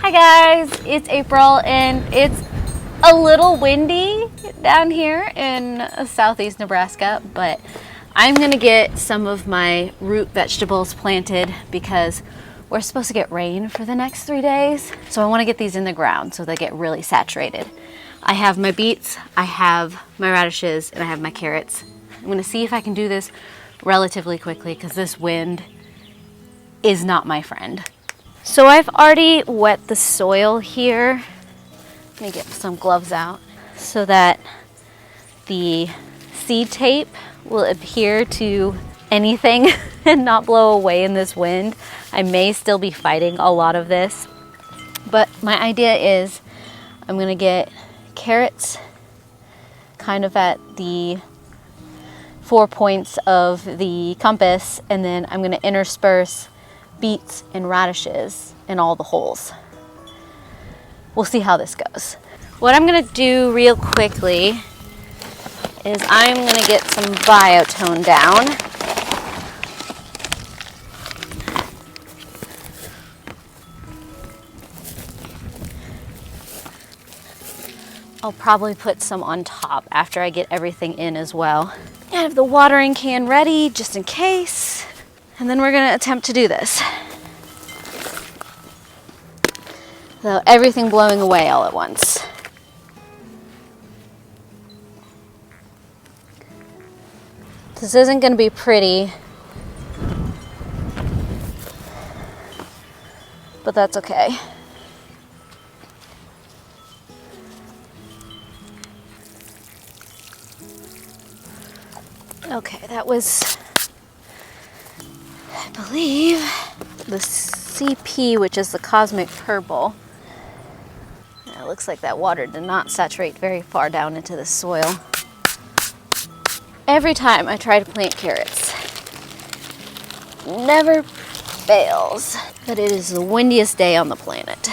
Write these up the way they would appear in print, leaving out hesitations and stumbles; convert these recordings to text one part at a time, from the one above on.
Hi guys, it's April and it's a little windy down here in southeast Nebraska, but I'm gonna get some of my root vegetables planted because we're supposed to get rain for the next 3 days. So I wanna get these in the ground so they get really saturated. I have my beets, I have my radishes, and I have my carrots. I'm gonna see if I can do this relatively quickly because this wind is not my friend. So I've already wet the soil here. Let me get some gloves out so that the seed tape will adhere to anything and not blow away in this wind. I may still be fighting a lot of this, but my idea is I'm gonna get carrots kind of at the 4 points of the compass, and then I'm gonna intersperse beets and radishes in all the holes. We'll see how this goes. What I'm gonna do real quickly is I'm gonna get some biotone down. I'll probably put some on top after I get everything in as well. I have the watering can ready just in case. And then we're gonna attempt to do this. So everything blowing away all at once. This isn't gonna be pretty, but that's okay. Okay, that was, I believe, the CP, which is the cosmic purple. It looks like that water did not saturate very far down into the soil. Every time I try to plant carrots, never fails that it is the windiest day on the planet.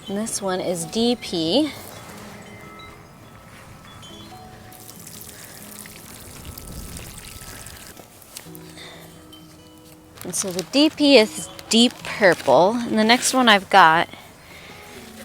And this one is DP. And so the DP is deep purple. And the next one I've got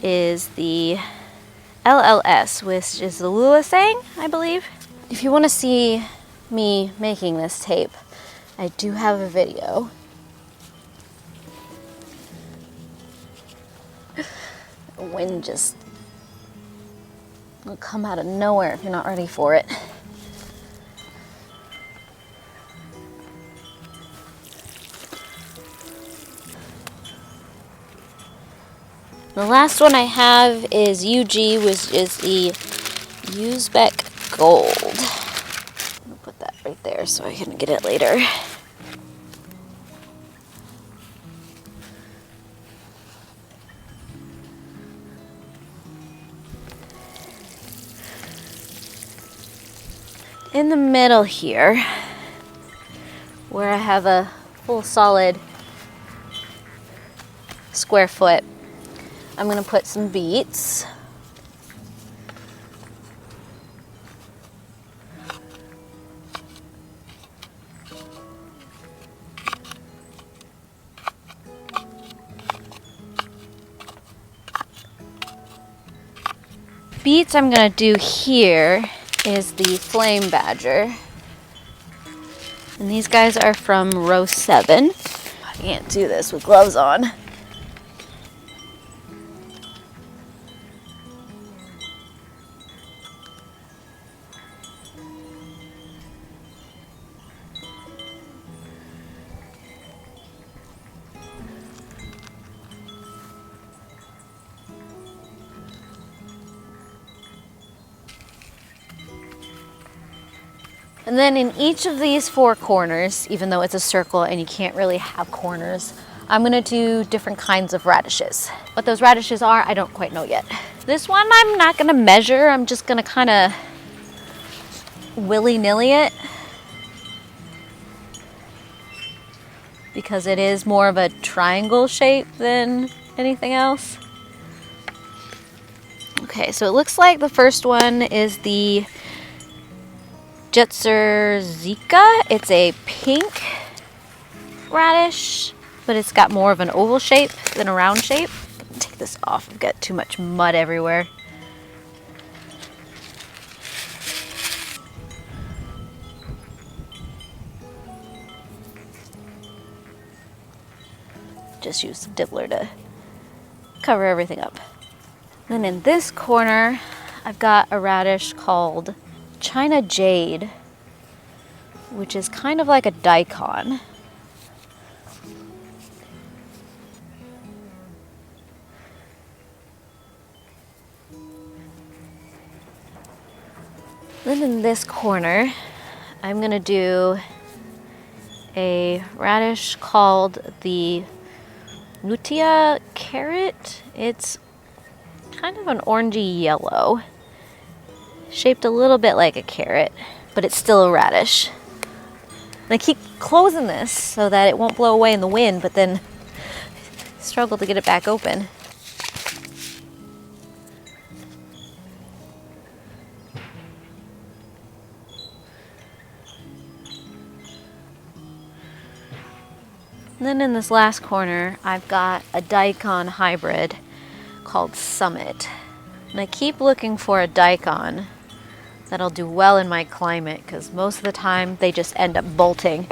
is the LLS, which is the Lulasang, I believe. If you want to see me making this tape, I do have a video. The wind just will come out of nowhere if you're not ready for it. The last one I have is UG, which is the Uzbek Gold. I'll put that right there so I can get it later. In the middle here, where I have a full solid square foot, I'm gonna put some beets. Beets I'm gonna do here is the Flame Badger. And these guys are from row 7. I can't do this with gloves on. And then in each of these 4 corners, even though it's a circle and you can't really have corners, I'm gonna do different kinds of radishes. What those radishes are, I don't quite know yet. This one I'm not gonna measure, I'm just gonna kinda willy-nilly it because it is more of a triangle shape than anything else. Okay, so it looks like the first one is the Jetsurzika. It's a pink radish, but it's got more of an oval shape than a round shape. Take this off, I've got too much mud everywhere. Just use the dibbler to cover everything up. Then in this corner, I've got a radish called China Jade, which is kind of like a daikon. Then in this corner, I'm gonna do a radish called the Lutea carrot. It's kind of an orangey yellow, shaped a little bit like a carrot, but it's still a radish. And I keep closing this so that it won't blow away in the wind, but then struggle to get it back open. And then in this last corner, I've got a daikon hybrid called Summit. And I keep looking for a daikon that'll do well in my climate, because most of the time they just end up bolting.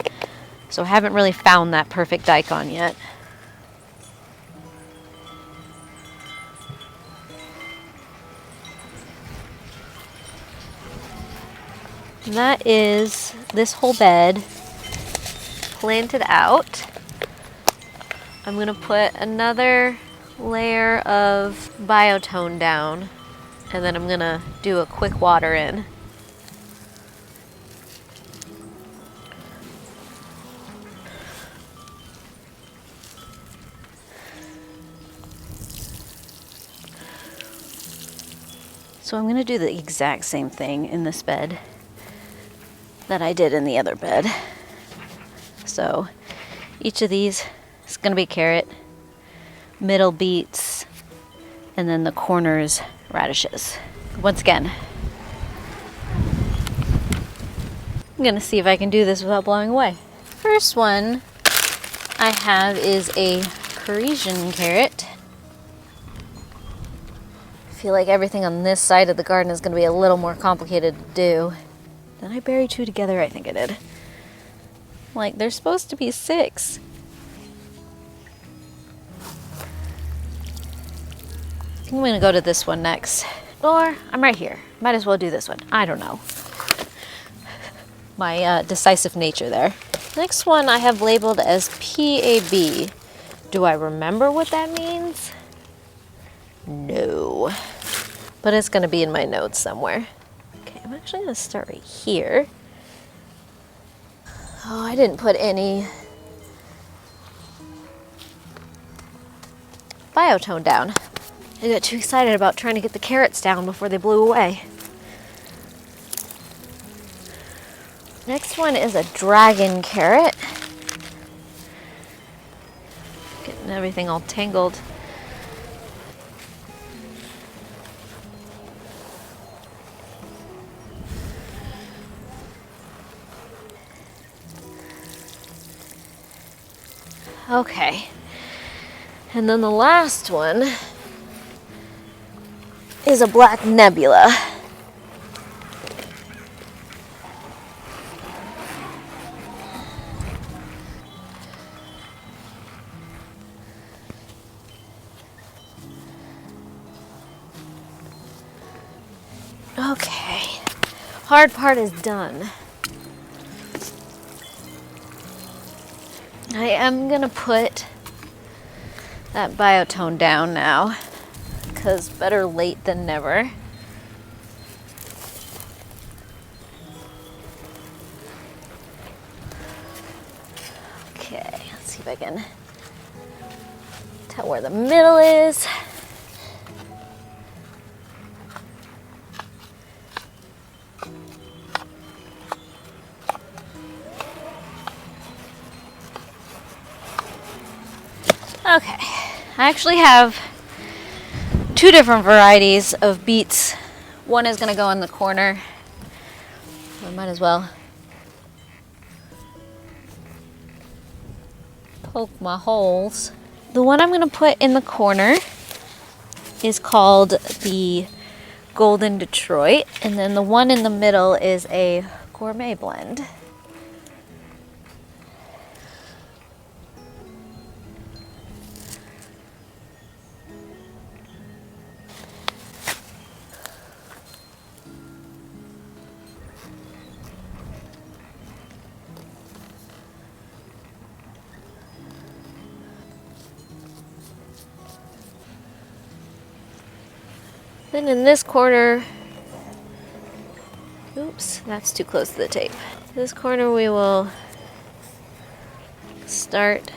So I haven't really found that perfect daikon yet. And that is this whole bed planted out. I'm gonna put another layer of biotone down, and then I'm gonna do a quick water in. So I'm gonna do the exact same thing in this bed that I did in the other bed. So each of these is gonna be carrot, middle beets, and then the corners radishes. Once again, I'm gonna see if I can do this without blowing away. First one I have is a Parisian carrot. I feel like everything on this side of the garden is gonna be a little more complicated to do. Did I bury two together? I think I did. Like, there's supposed to be 6. I'm gonna go to this one next. Or I'm right here. Might as well do this one. I don't know. My decisive nature there. Next one I have labeled as PAB. Do I remember what that means? No. But it's gonna be in my notes somewhere. Okay, I'm actually gonna start right here. Oh, I didn't put any biotone down. I got too excited about trying to get the carrots down before they blew away. Next one is a dragon carrot. Getting everything all tangled. Okay. And then the last one is a black nebula. Okay, hard part is done. I am gonna put that biotone down now, because better late than never. Okay, let's see if I can tell where the middle is. Okay, I actually have two different varieties of beets. One is gonna go in the corner. I might as well poke my holes. The one I'm gonna put in the corner is called the Golden Detroit, and then the one in the middle is a gourmet blend. Then in this corner, oops, that's too close to the tape. This corner we will start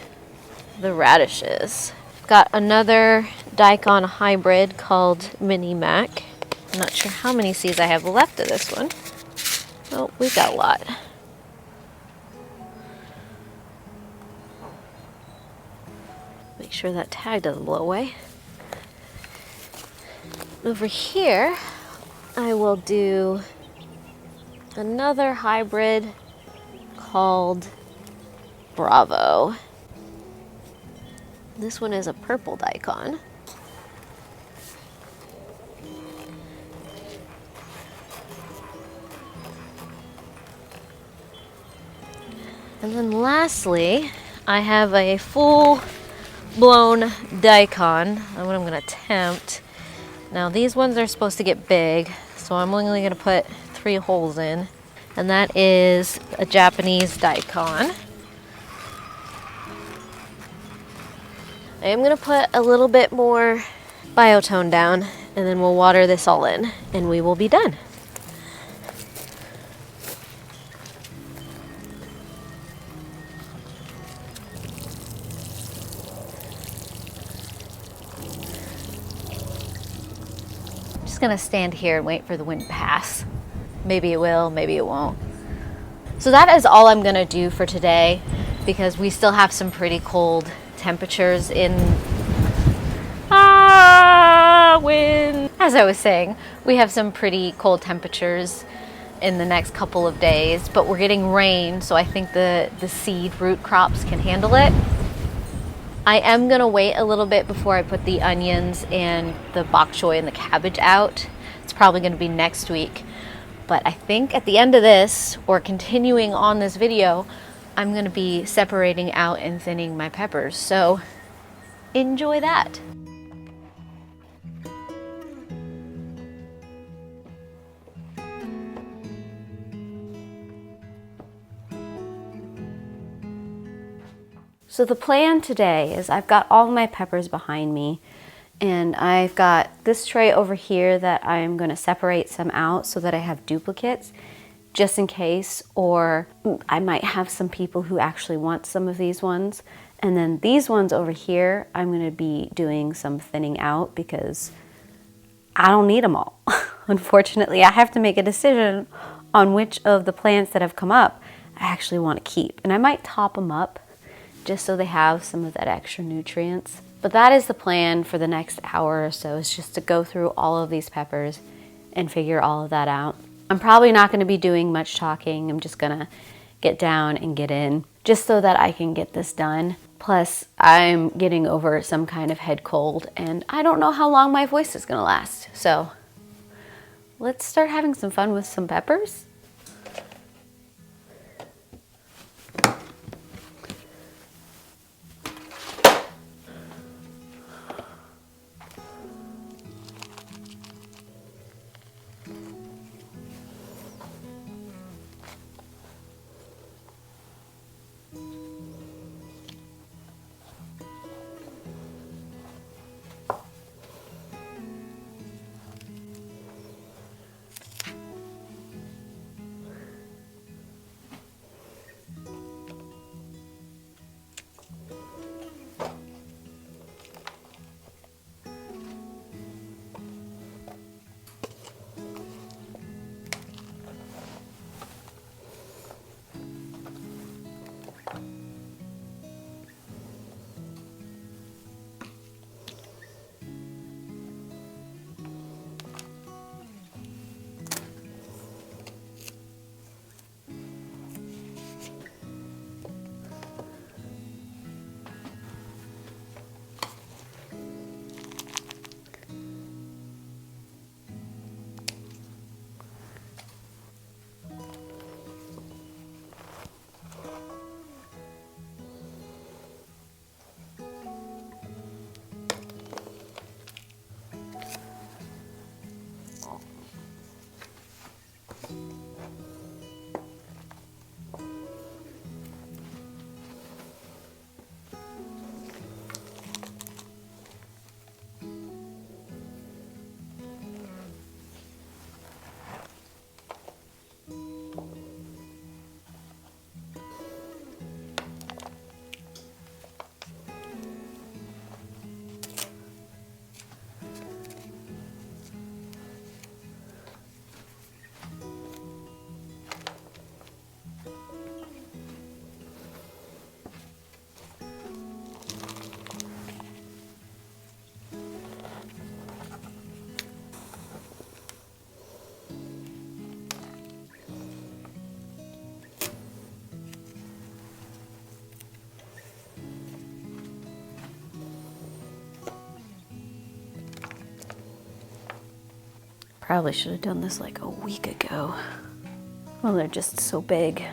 the radishes. Got another daikon hybrid called Mini Mac. I'm not sure how many seeds I have left of this one. Oh, we've got a lot. Make sure that tag doesn't blow away. Over here, I will do another hybrid called Bravo. This one is a purple daikon. And then lastly, I have a full-blown daikon. That's what I'm gonna attempt. Now these ones are supposed to get big, so I'm only gonna put 3 holes in. And that is a Japanese daikon. I am gonna put a little bit more biotone down, and then we'll water this all in, and we will be done. I'm just gonna stand here and wait for the wind to pass. Maybe it will, maybe it won't. So that is all I'm gonna do for today, because we still have some pretty cold temperatures in wind. As I was saying, we have some pretty cold temperatures in the next couple of days, but we're getting rain, so I think the seed root crops can handle it. I am gonna wait a little bit before I put the onions and the bok choy and the cabbage out. It's probably gonna be next week. But I think at the end of this, or continuing on this video, I'm gonna be separating out and thinning my peppers. So enjoy that. So the plan today is I've got all my peppers behind me, and I've got this tray over here that I'm going to separate some out so that I have duplicates just in case, or I might have some people who actually want some of these ones. And then these ones over here, I'm going to be doing some thinning out because I don't need them all. Unfortunately, I have to make a decision on which of the plants that have come up I actually want to keep. And I might top them up just so they have some of that extra nutrients. But that is the plan for the next hour or so, is just to go through all of these peppers and figure all of that out. I'm probably not going to be doing much talking. I'm just going to get down and get in just so that I can get this done. Plus, I'm getting over some kind of head cold, and I don't know how long my voice is going to last. So let's start having some fun with some peppers. probably should have done this like a week ago. Well, they're just so big.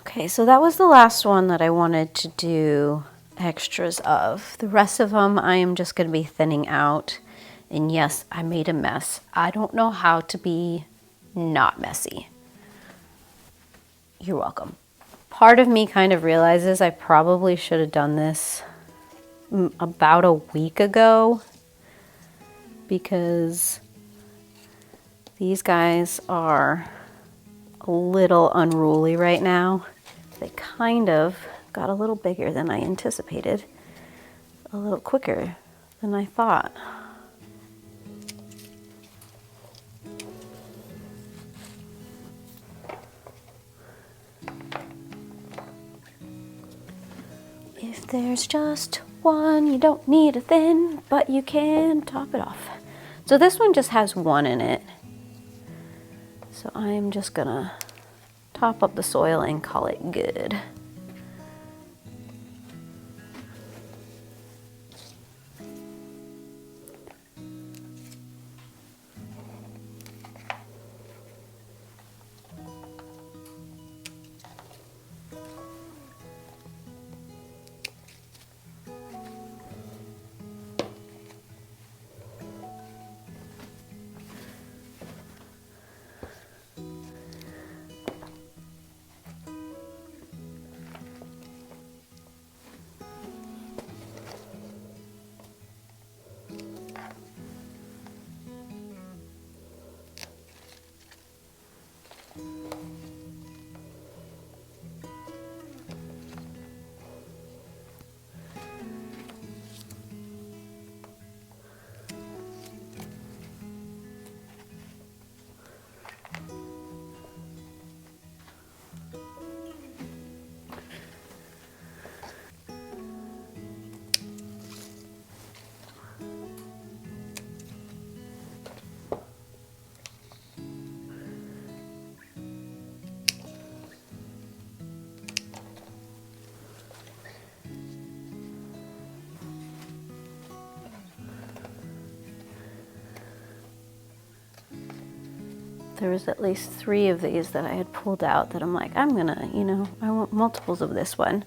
Okay, so that was the last one that I wanted to do extras of. The rest of them I am just going to be thinning out. And yes, I made a mess. I don't know how to be not messy. You're welcome. Part of me kind of realizes I probably should have done this about a week ago, because these guys are a little unruly right now. They kind of got a little bigger than I anticipated, a little quicker than I thought. If there's just one, you don't need a thin, but you can top it off. So this one just has one in it. So I'm just gonna top up the soil and call it good. There was at least 3 of these that I had pulled out that I'm like, I'm gonna, I want multiples of this one.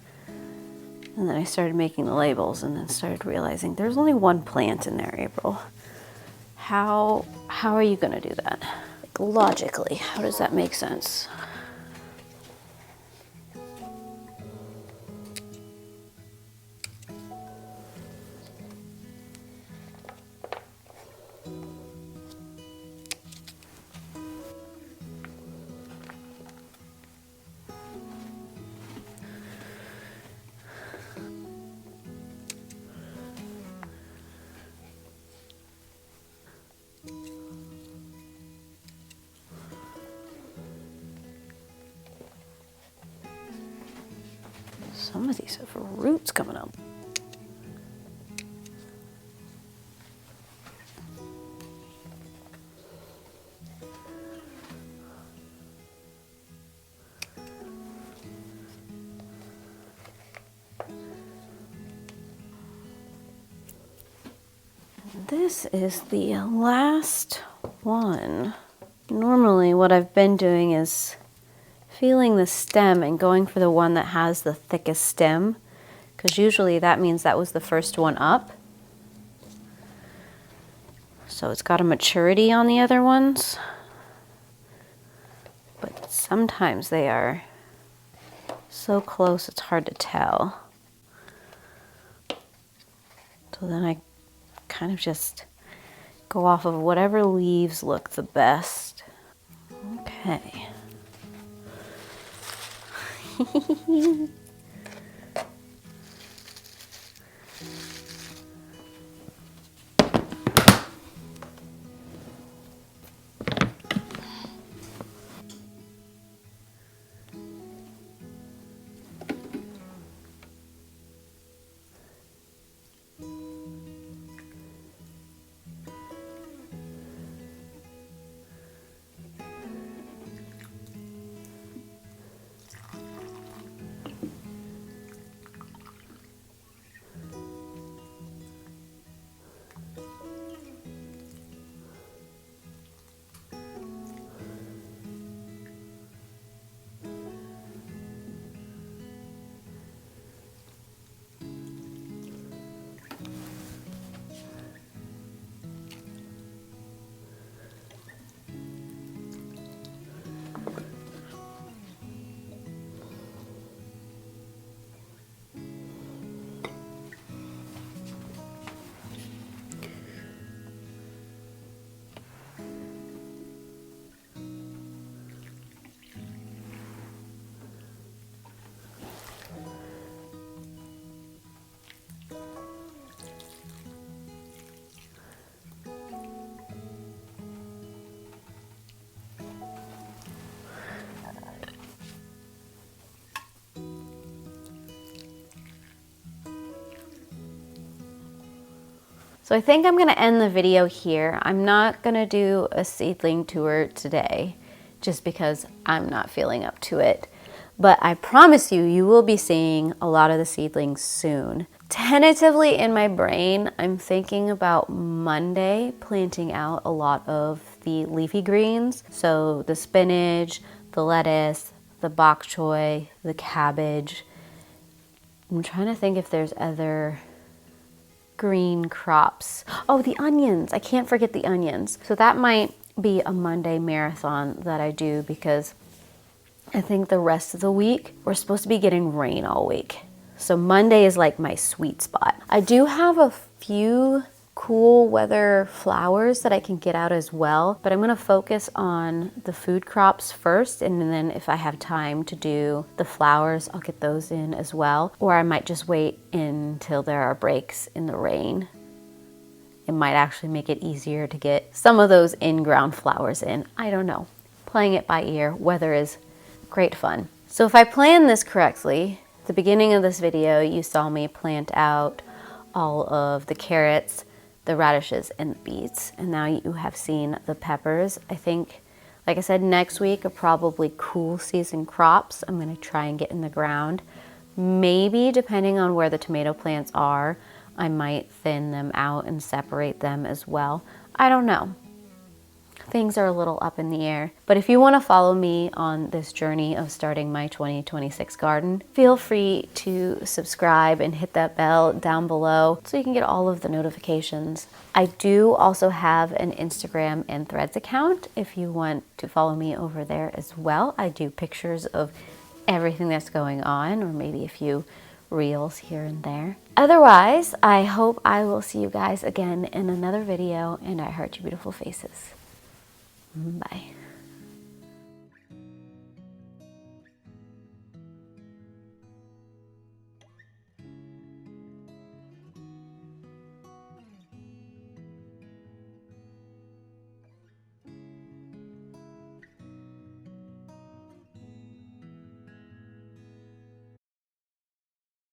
And then I started making the labels and then started realizing there's only one plant in there, April. How are you gonna do that? Like, logically, how does that make sense? Some of these have roots coming up. This is the last one. Normally what I've been doing is feeling the stem and going for the one that has the thickest stem, because usually that means that was the first one up. So it's got a maturity on the other ones. But sometimes they are so close it's hard to tell. So then I kind of just go off of whatever leaves look the best. Okay. So I think I'm going to end the video here. I'm not going to do a seedling tour today just because I'm not feeling up to it. But I promise you, you will be seeing a lot of the seedlings soon. Tentatively in my brain, I'm thinking about Monday planting out a lot of the leafy greens. So the spinach, the lettuce, the bok choy, the cabbage. I'm trying to think if there's other green crops. Oh, the onions. I can't forget the onions. So that might be a Monday marathon that I do, because I think the rest of the week we're supposed to be getting rain all week. So Monday is like my sweet spot. I do have a few cool weather flowers that I can get out as well, but I'm going to focus on the food crops first, and then if I have time to do the flowers, I'll get those in as well. Or I might just wait until there are breaks in the rain. It might actually make it easier to get some of those in-ground flowers in. I don't know. Playing it by ear. Weather is great fun. So if I plan this correctly, at the beginning of this video, you saw me plant out all of the carrots, the radishes, and the beets. And now you have seen the peppers. I think, like I said, next week are probably cool season crops. I'm going to try and get in the ground. Maybe, depending on where the tomato plants are, I might thin them out and separate them as well. I don't know. Things are a little up in the air. But if you want to follow me on this journey of starting my 2026 garden, feel free to subscribe and hit that bell down below so you can get all of the notifications. I do also have an Instagram and Threads account if you want to follow me over there as well. I do pictures of everything that's going on, or maybe a few reels here and there. Otherwise, I hope I will see you guys again in another video, and I heart you beautiful faces. Bye.